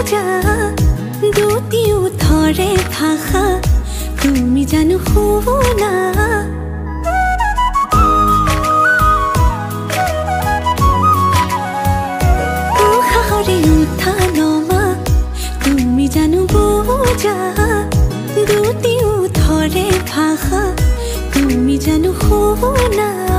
বোঝা দুটি উঠৰে ভাষা তুমি জানো শুনা উশাহৰে উঠা নমা তুমি জানো বোঝা দুটি উঠৰে ভাষা তুমি জানো শুনা